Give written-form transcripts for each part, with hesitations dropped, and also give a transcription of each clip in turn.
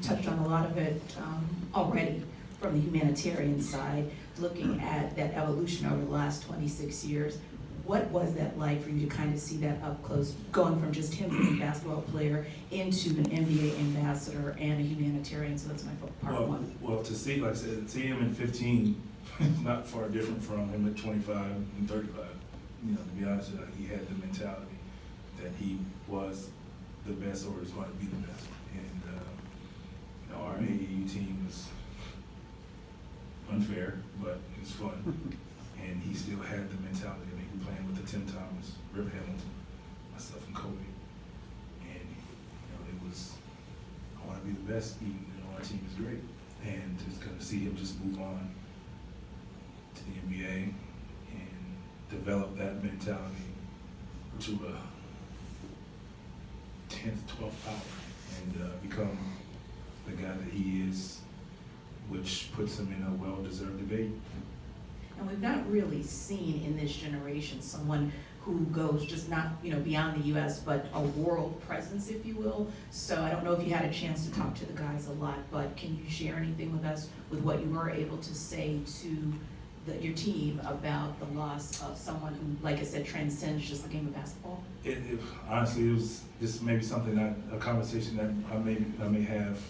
touched on a lot of it already from the humanitarian side, looking at that evolution over the last 26 years. What was that like for you to kind of see that up close, going from just him being a basketball player into an NBA ambassador and a humanitarian? So that's my part one. Well, to see, like I said, see him in 15 is not far different from him at 25 and 35. You know, to be honest with you, he had the mentality that he was the best or was going to be the best. And our AAU team was unfair, but it was fun. And he still had the mentality. I mean, he was playing with the Tim Thomas, Rip Hamilton, myself, and Kobe. And it was, I want to be the best, even though our team is great. And just kind of see him just move on to the NBA and develop that mentality to a 10th, 12th power, and become the guy that he is, which puts him in a well-deserved debate. And we've not really seen in this generation someone who goes just not, beyond the U.S., but a world presence, if you will. So I don't know if you had a chance to talk to the guys a lot, but can you share anything with us with what you were able to say to your team about the loss of someone who, like I said, transcends just the game of basketball? Honestly, it was just maybe something a conversation that I may have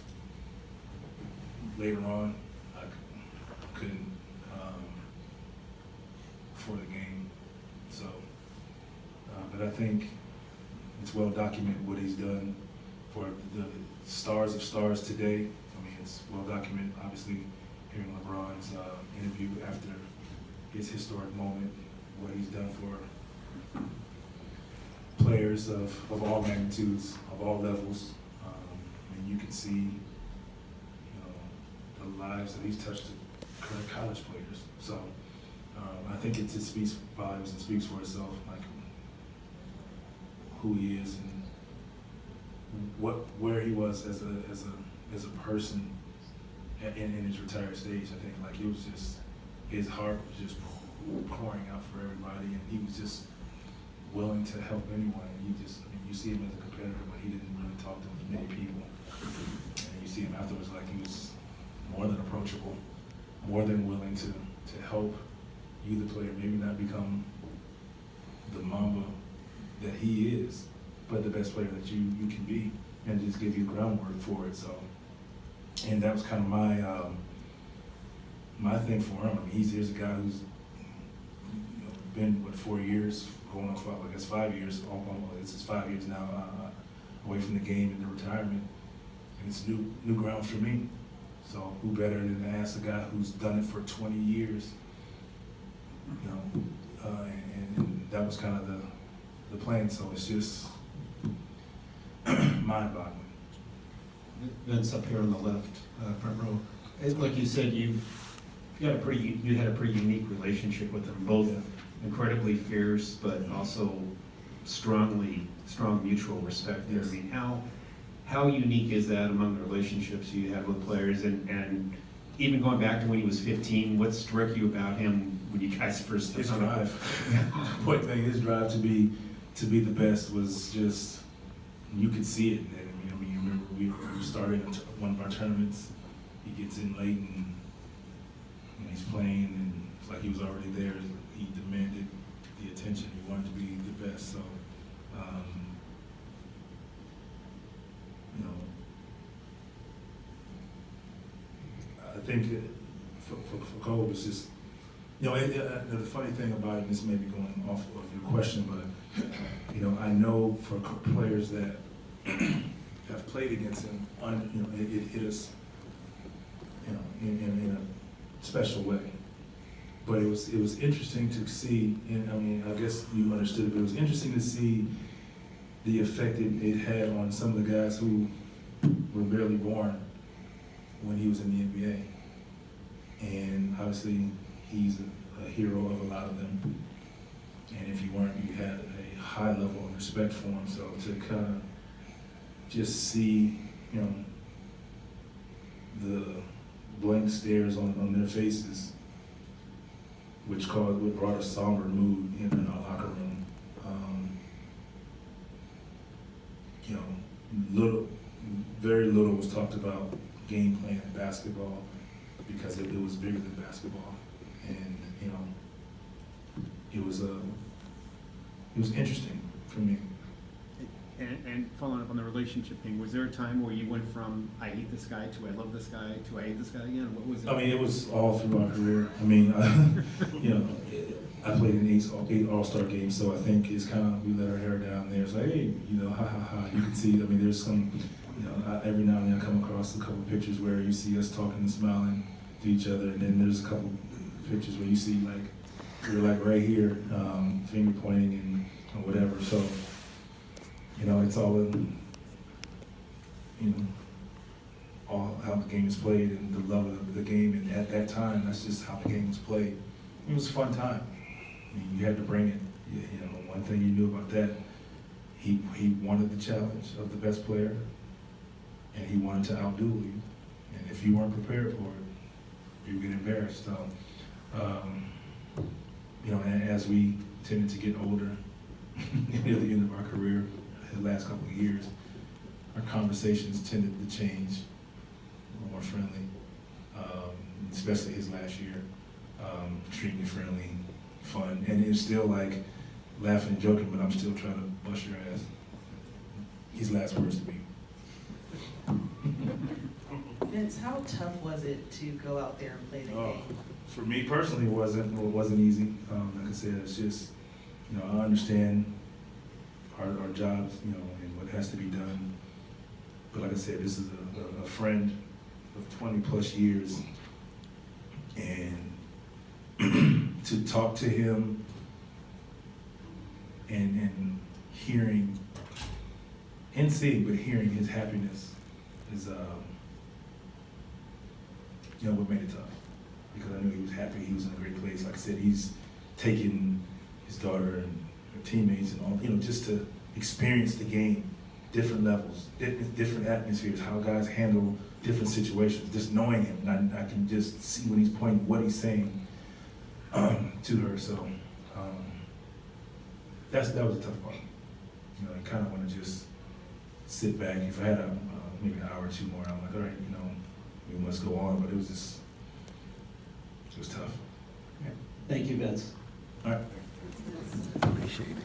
later on. I couldn't for the game. So, but I think it's well documented what he's done for the stars of stars today. I mean, it's well documented, obviously, hearing LeBron's interview after his historic moment, what he's done for players of all magnitudes, of all levels. And you can see, the lives that he's touched to current college players. So I think it just speaks volumes and speaks for itself, like who he is and where he was as a person in his retired stage. I think like it was just, his heart was just pouring out for everybody, and he was just willing to help anyone. And you see him as a competitor, but he didn't really talk to many people. And you see him afterwards, like he was more than approachable, more than willing to help you, the player, maybe not become the Mamba that he is, but the best player that you can be, and just give you groundwork for it. So, and that was kind of my thing for him. I mean, here's a guy who's been 4 years, going on 5 years. This is 5 years now away from the game into retirement, and it's new ground for me. So who better than to ask a guy who's done it for 20 years? And that was kind of the plan. So it's just mind-boggling. Vince, up here on the left front row. Like you said, you had a pretty unique relationship with them, both incredibly fierce, but also strong mutual respect there. Yes. I mean, how unique is that among the relationships you have with players, and even going back to when he was 15, what struck you about him when you guys first? His drive. Point thing, his drive to be the best was just, you could see it. I mean, you remember we started one of our tournaments. He gets in late and he's playing, and it's like he was already there. He demanded the attention. He wanted to be the best. So, I think for Cole, it's just, the funny thing about it, and this may be going off of your question, but, I know for players that have played against him, it hit us, in a special way. But it was interesting to see, and I mean, I guess you understood it, but it was interesting to see the effect it had on some of the guys who were barely born when he was in the NBA. And obviously, he's a hero of a lot of them. And if you weren't, you had a high level of respect for him. So to kind of just see, the blank stares on their faces, which brought a somber mood in our locker room. Very little was talked talked about game plan in basketball because it was bigger than basketball, and you know, it was interesting for me. And following up on the relationship thing, was there a time where you went from I hate this guy to I love this guy to I hate this guy again? What was it? I mean, it was all through my career. I mean, you know, I played in eight All-Star games, so I think it's kind of, we let our hair down there. It's like, hey, you know, ha ha ha. You can see, I mean, there's some, you know, every now and then I come across a couple pictures where you see us talking and smiling to each other, and then there's a couple pictures where you see like, we're like right here, finger pointing and whatever. So, you know, it's all in, you know, all how the game is played and the love of the game. And at that time, that's just how the game was played. It was a fun time. I mean, you had to bring it. You know, one thing you knew about that, he wanted the challenge of the best player, and he wanted to outdo you. And if you weren't prepared for it, you would get embarrassed. So, you know, and as we tended to get older, near the end of our career, the last couple of years, our conversations tended to change, a little more friendly, especially his last year. Extremely friendly, fun, and it's still like laughing and joking, but I'm still trying to bust your ass. His last words to me. Vince, how tough was it to go out there and play the game? For me personally, it wasn't easy. Like I said, it's just, you know, I understand our jobs, you know, and what has to be done. But like I said, this is a friend of 20 plus years, and to talk to him and hearing and seeing, but hearing his happiness is, you know, what made it tough. Because I knew he was happy, he was in a great place. Like I said, he's taking his daughter and her teammates and all, you know, just to experience the game, different levels, different atmospheres, how guys handle different situations, just knowing him. And I can just see when he's pointing, what he's saying to her. So that was a tough part. You know, I kind of want to just sit back. If I had maybe an hour or two more, I'm like, all right, you know, we must go on. But it was tough. Thank you, Vince. All right. Appreciate it.